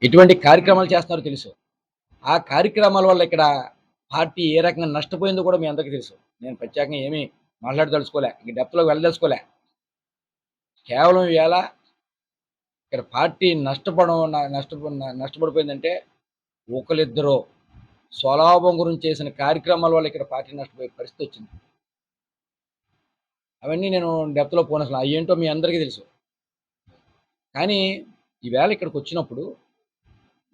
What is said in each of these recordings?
ఎటువంటి కార్యక్రమాలు చేస్తున్నారో తెలుసు. ఆ కార్యక్రమాల వల్ల ఇక్కడ పార్టీ ఏ రకంగా నష్టపోయిందో కూడా మీ అందరికీ తెలుసు. నేను ప్రత్యేకంగా ఏమీ మాట్లాడదలుచుకోలే. ఇంక డెప్త్‌లోకి వెళ్ళదలుచుకోలే. కేవలం ఇవాళ ఇక్కడ పార్టీ నష్టపడిపోయిందంటే ఒకళ్ళిద్దరో స్వలాభం గురించి చేసిన కార్యక్రమాల వల్ల ఇక్కడ పార్టీ నష్టపోయే పరిస్థితొచ్చింది. అవన్నీ నేను డెప్త్‌లో పోనసలు అయ్యేంటో మీ అందరికీ తెలుసు. కానీ ఈవేళ ఇక్కడికొచ్చినప్పుడు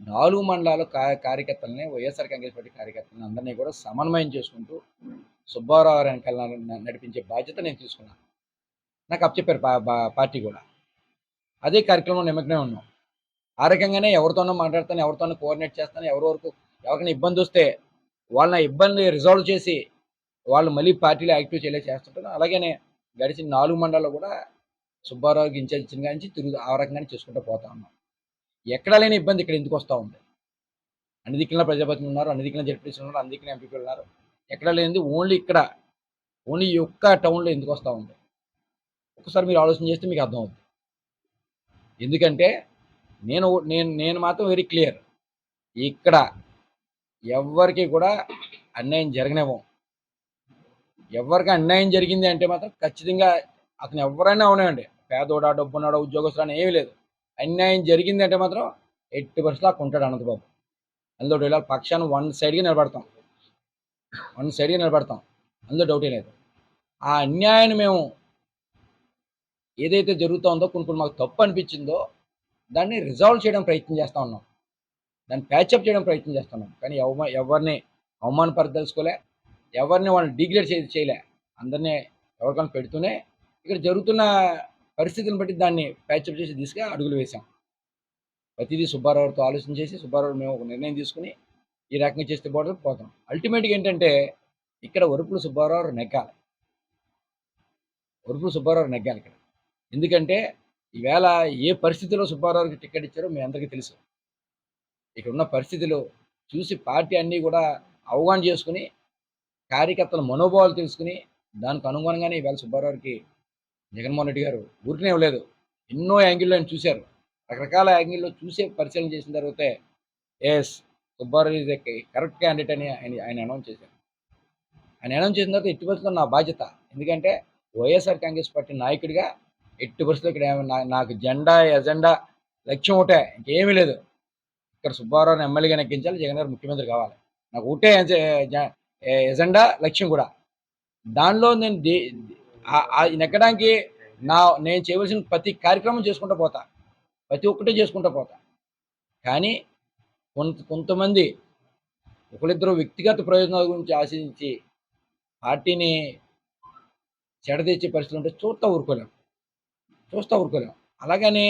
4 మండలాల కార్యకర్తలని వైఎస్ఆర్ కాంగ్రెస్ పార్టీ కార్యకర్తలని అందరినీ కూడా సమన్వయం చేసుకుంటూ సుబ్బారావు గారి వెనకాల నడిపించే బాధ్యత నేను తీసుకున్నాను. నాకు అప్పచెప్పారు పార్టీ కూడా. అదే కార్యక్రమంలో నిమగ్నమై ఉన్నాం. ఆ రకంగానే ఎవరితోనో మాట్లాడతాను, ఎవరితోనో కోఆర్డినేట్ చేస్తాను, ఎవరికైనా ఇబ్బందొస్తే వాళ్ళ ఇబ్బంది రిజాల్వ్ చేసి వాళ్ళు మళ్ళీ పార్టీలో యాక్టివ్ చేస్తుంటాను. అలాగనే గడిచిన 4 మండలాల్లో కూడా సుబ్బారావుకి ఇన్ఛార్జ్ ఇచ్చిన కాడి నుంచి ఆ రకంగానే చేసుకుంటూ పోతా ఉన్నాం. ఎక్కడా లేని ఇబ్బంది ఇక్కడ ఎందుకు వస్తూ ఉంది? అన్ని దిక్కుల ప్రజాప్రతినిధులు ఉన్నారు, అన్ని దిక్కుల జడ్పీటీసీలు ఉన్నారు, అన్ని దిక్కుల ఎంపీపీలు ఉన్నారు. ఎక్కడా లేనిది ఓన్లీ ఈ ఒక్క టౌన్లో ఎందుకు వస్తూ ఉంది? ఒకసారి మీరు ఆలోచన చేస్తే మీకు అర్థమవుతుంది. ఎందుకంటే నేను నేను నేను మాత్రం వెరీ క్లియర్. ఇక్కడ ఎవ్వరికి కూడా అన్యాయం జరగనివ్వం. ఎవరికి అన్యాయం జరిగింది అంటే మాత్రం ఖచ్చితంగా అతను ఎవరైనా అవనివ్వండి, పేదోడా, డబ్బున్నాడా, ఉద్యోగస్తుడు అని ఏమీ లేదు. అన్యాయం జరిగింది అంటే మాత్రం ఎట్టి పరిస్థితుల్లో అక్కడ ఉంటాడు అనంతబాబు. అందులో ఇలా పక్షాన్ని వన్ సైడ్గా నిలబడతాం. అందులో డౌటే లేదు. ఆ అన్యాయాన్ని మేము ఏదైతే జరుగుతుందో కొన్ని మాకు తప్పు అనిపించిందో దాన్ని రిజాల్వ్ చేయడం ప్రయత్నం చేస్తూ ఉన్నాం. దాన్ని ప్యాచప్ చేయడం ప్రయత్నం చేస్తున్నాం. కానీ ఎవరిని అవమానపరదలుచుకోలే, ఎవరిని వాళ్ళని డిగ్రేడ్ చేయలే. అందరినీ ఎవరికైనా పెడుతూనే ఇక్కడ జరుగుతున్న పరిస్థితిని బట్టి దాన్ని ప్యాచప్ చేసి దిశగా అడుగులు వేశాం. ప్రతిదీ సుబ్బారావుతో ఆలోచన చేసి సుబ్బారావు మేము ఒక నిర్ణయం తీసుకుని ఈ రకంగా చేస్తే పోతాం. అల్టిమేట్గా ఏంటంటే ఇక్కడ వరుపుల సుబ్బారావు నెగ్గాలి. ఇక్కడ ఎందుకంటే ఈవేళ ఏ పరిస్థితిలో సుబ్బారావుకి టికెట్ ఇచ్చారో మీ అందరికీ తెలుసు. ఇక్కడ ఉన్న పరిస్థితులు చూసి పార్టీ అన్నీ కూడా అవగాహన చేసుకుని కార్యకర్తల మనోభావాలు తెలుసుకుని దానికి అనుగుణంగానే ఈవేళ సుబ్బారావుకి జగన్మోహన్ రెడ్డి గారు ఊరికనే ఇవ్వలేదు. ఎన్నో యాంగిల్లో ఆయన చూశారు. రకరకాల యాంగిల్లో చూసే పరిశీలన చేసిన తర్వాతే S Subbarao is a correct candidate అని ఆయన అనౌన్స్ చేశారు. ఆయన అనౌన్స్ చేసిన తర్వాత ఎట్టి పరిస్థితుల్లో నా బాధ్యత. ఎందుకంటే వైఎస్ఆర్ కాంగ్రెస్ పార్టీ నాయకుడిగా ఎట్టి పరిస్థితుల్లో ఇక్కడ నాకు జెండా, ఎజెండా, లక్ష్యం ఒకటే, ఇంకేమీ లేదు. ఇక్కడ సుబ్బారావుని ఎమ్మెల్యేగా నెగ్గించాలి, జగన్ గారు ముఖ్యమంత్రి కావాలి. నాకు ఒకటే ఎజెండా, లక్ష్యం కూడా. దానిలో నేను నెగ్గడానికి నేను చేయవలసిన ప్రతి కార్యక్రమం చేసుకుంటూ పోతా, ప్రతి ఒక్కటే చేసుకుంటూ పోతా. కానీ కొంతమంది ఒకరిద్దరు వ్యక్తిగత ప్రయోజనాల గురించి ఆశించి పార్టీని చెడతీర్చే పరిస్థితులు ఉంటే చూస్తూ ఊరుకోలేం. అలాగని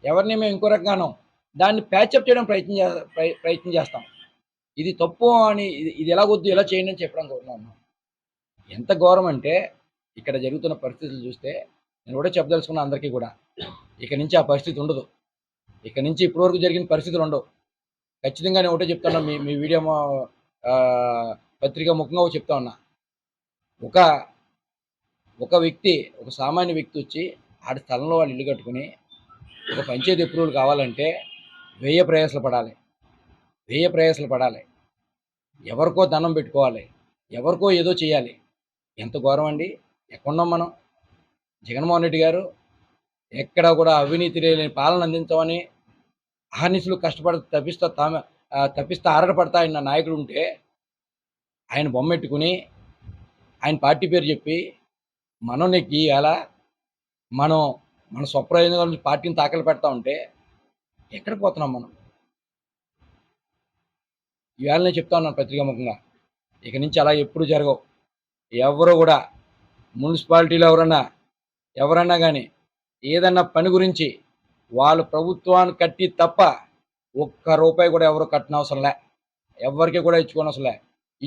ఎవరిని మేము ఇంకో రకంగానో దాన్ని ప్యాచప్ చేయడం ప్రయత్నం చేస్తాం. ఇది తప్పు అని, ఇది ఎలాగొద్దు, ఎలా చేయండి అని చెప్పడం కోరుతున్నాను. ఎంత ఘోరం అంటే ఇక్కడ జరుగుతున్న పరిస్థితులు చూస్తే నేను కూడా చెప్పదలుచుకున్నా అందరికీ కూడా, ఇక నుంచి ఆ పరిస్థితి ఉండదు. ఇక నుంచి ఇప్పటివరకు జరిగిన పరిస్థితులు ఉండవు. ఖచ్చితంగా నేను ఒకటే చెప్తున్నా, మీ వీడియో పత్రిక ముఖంగా చెప్తా ఉన్నా. ఒక వ్యక్తి, ఒక సామాన్య వ్యక్తి వచ్చి ఆడి స్థలంలో వాళ్ళు ఇల్లు కట్టుకుని ఒక పంచాయతీ అప్రూవల్ కావాలంటే వ్యయ ప్రయాసలు పడాలి. ఎవరికో దండం పెట్టుకోవాలి, ఎవరికో ఏదో చేయాలి. ఎంత ఘోరం అండి! ఎక్కడున్నాం మనం? జగన్మోహన్ రెడ్డి గారు ఎక్కడా కూడా అవినీతి లేని పాలన అందించమని అహర్నిశలు తప్పిస్తా ఆరాటపడతా ఆయన నాయకుడు ఉంటే ఆయన బొమ్మెట్టుకుని ఆయన పార్టీ పేరు చెప్పి మనం నెక్కి ఎలా మన స్వప్రయోజనాల నుంచి పార్టీని తాకలు పెడతా ఉంటే ఎక్కడ పోతున్నాం మనం? ఈవేళ నేను చెప్తా ఉన్నాను పత్రికాముఖంగా, ఇక నుంచి అలా ఎప్పుడు జరగవు. ఎవరు కూడా మున్సిపాలిటీలో ఎవరన్నా కానీ ఏదన్నా పని గురించి వాళ్ళు ప్రభుత్వాన్ని కట్టి తప్ప ఒక్క రూపాయి కూడా ఎవరు కట్టనవసరంలే, ఎవరికి కూడా ఇచ్చుకోనవసరంలే.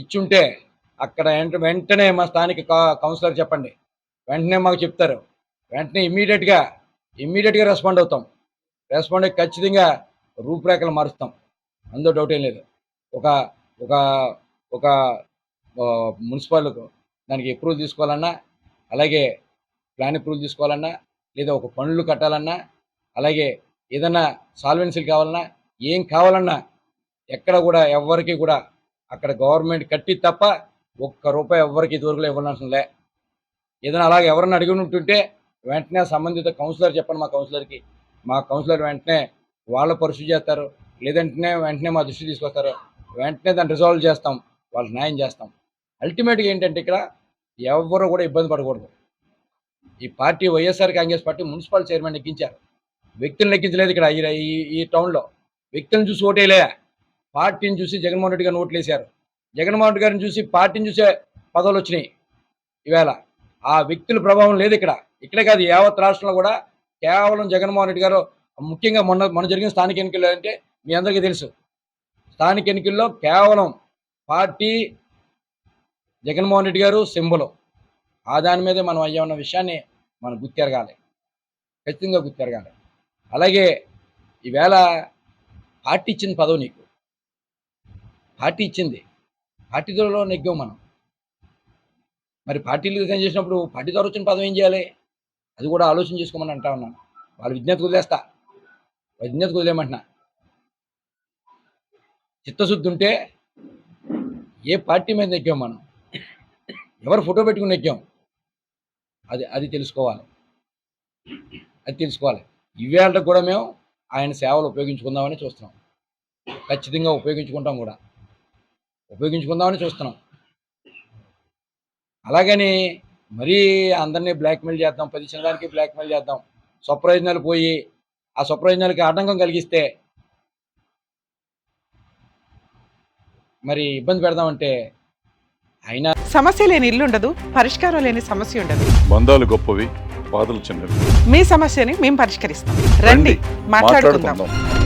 ఇచ్చుంటే అక్కడ వెంటనే మా స్థానిక కౌన్సిలర్ చెప్పండి, వెంటనే మాకు చెప్తారు. వెంటనే ఇమ్మీడియట్గా రెస్పాండ్ అవుతాం. రెస్పాండ్ అయ్యి ఖచ్చితంగా రూపురేఖలు మారుస్తాం. అందులో డౌట్ ఏం లేదు. ఒక ఒక ఒక మున్సిపల్ దానికి అప్రూవల్ తీసుకోవాలన్నా, అలాగే ప్లాన్ అప్రూవల్ తీసుకోవాలన్నా, లేదా ఒక పనులు కట్టాలన్నా, అలాగే ఏదన్నా సాల్వెన్సీలు కావాలన్నా, ఏం కావాలన్నా ఎక్కడ కూడా ఎవ్వరికి కూడా అక్కడ గవర్నమెంట్ కట్టి తప్ప ఒక్క రూపాయి ఎవ్వరికి ఇదివరకు ఇవ్వాల్సిందే. ఏదైనా అలాగే ఎవరన్నా అడిగి ఉంటుంటే వెంటనే సంబంధిత కౌన్సిలర్ చెప్పండి మా కౌన్సిలర్కి, మా కౌన్సిలర్ వెంటనే వాళ్ళ పరిశుద్ధి చేస్తారు, లేదంటే వెంటనే మా దృష్టి తీసుకొస్తారు, వెంటనే దాన్ని రిజాల్వ్ చేస్తాం, వాళ్ళకి న్యాయం చేస్తాం. అల్టిమేట్గా ఏంటంటే ఇక్కడ ఎవరు కూడా ఇబ్బంది పడకూడదు. ఈ party YSR Congress party municipal chairman ఎక్కించారు, వ్యక్తులను ఎక్కించలేదు. ఇక్కడ ఈ టౌన్లో వ్యక్తులను చూసి ఓటేలే, పార్టీని చూసి జగన్మోహన్ రెడ్డి గారిని ఓట్లు వేశారు. జగన్మోహన్ రెడ్డి గారిని చూసి పార్టీని చూసే పదవులు వచ్చినాయి. ఈవేళ ఆ వ్యక్తుల ప్రభావం లేదు ఇక్కడ. ఇక్కడే కాదు, యావత్ రాష్ట్రంలో కూడా కేవలం జగన్మోహన్ రెడ్డి గారు, ముఖ్యంగా మొన్న జరిగిన స్థానిక ఎన్నికలు అంటే మీ అందరికీ తెలుసు. స్థానిక ఎన్నికల్లో కేవలం పార్టీ జగన్మోహన్ రెడ్డి గారు సింబలు. ఆ దాని మీదే మనం అయ్యా ఉన్న విషయాన్ని మనం గుర్తెరగాలి, ఖచ్చితంగా గుర్తెరగాలి. అలాగే ఈవేళ పార్టీ ఇచ్చింది పదవి, నీకు పార్టీ ఇచ్చింది, పార్టీలో నెగ్గాం మనం. మరి పార్టీలు రిజైన్ చేసినప్పుడు పార్టీ ద్వారా వచ్చిన పదవి ఏం చేయాలి? అది కూడా ఆలోచన చేసుకోమని అంటా ఉన్నాను. వాళ్ళ విజ్ఞతకు వదిలేస్తా, విజ్ఞతకు వదిలేమంటున్నా. చిత్తశుద్ధి ఉంటే ఏ పార్టీ మీద నెగ్గాం మనం, ఎవరు ఫోటో పెట్టుకుని నెగ్గాం, అది తెలుసుకోవాలి, అది తెలుసుకోవాలి. ఇవేళ కూడా మేము ఆయన సేవలు ఉపయోగించుకుందామని చూస్తున్నాం, ఖచ్చితంగా ఉపయోగించుకుంటాం కూడా, ఉపయోగించుకుందామని చూస్తున్నాం. అలాగని మరీ అందరినీ బ్లాక్మెయిల్ చేద్దాం, 10 చిన్నదానికి బ్లాక్మెయిల్ చేద్దాం, స్వప్రయోజనాలు పోయి ఆ స్వప్రయోజనాలకి ఆటంకం కలిగిస్తే మరి ఇబ్బంది పెడదామంటే అయినా సమస్య లేని ఇల్లు ఉండదు, పరిష్కారం లేని సమస్య ఉండదు. బంధాలు గొప్పవి, బాధలు చిన్నవి. మీ సమస్యని మేము పరిష్కరిస్తాం. రండి, మాట్లాడుకుందాం.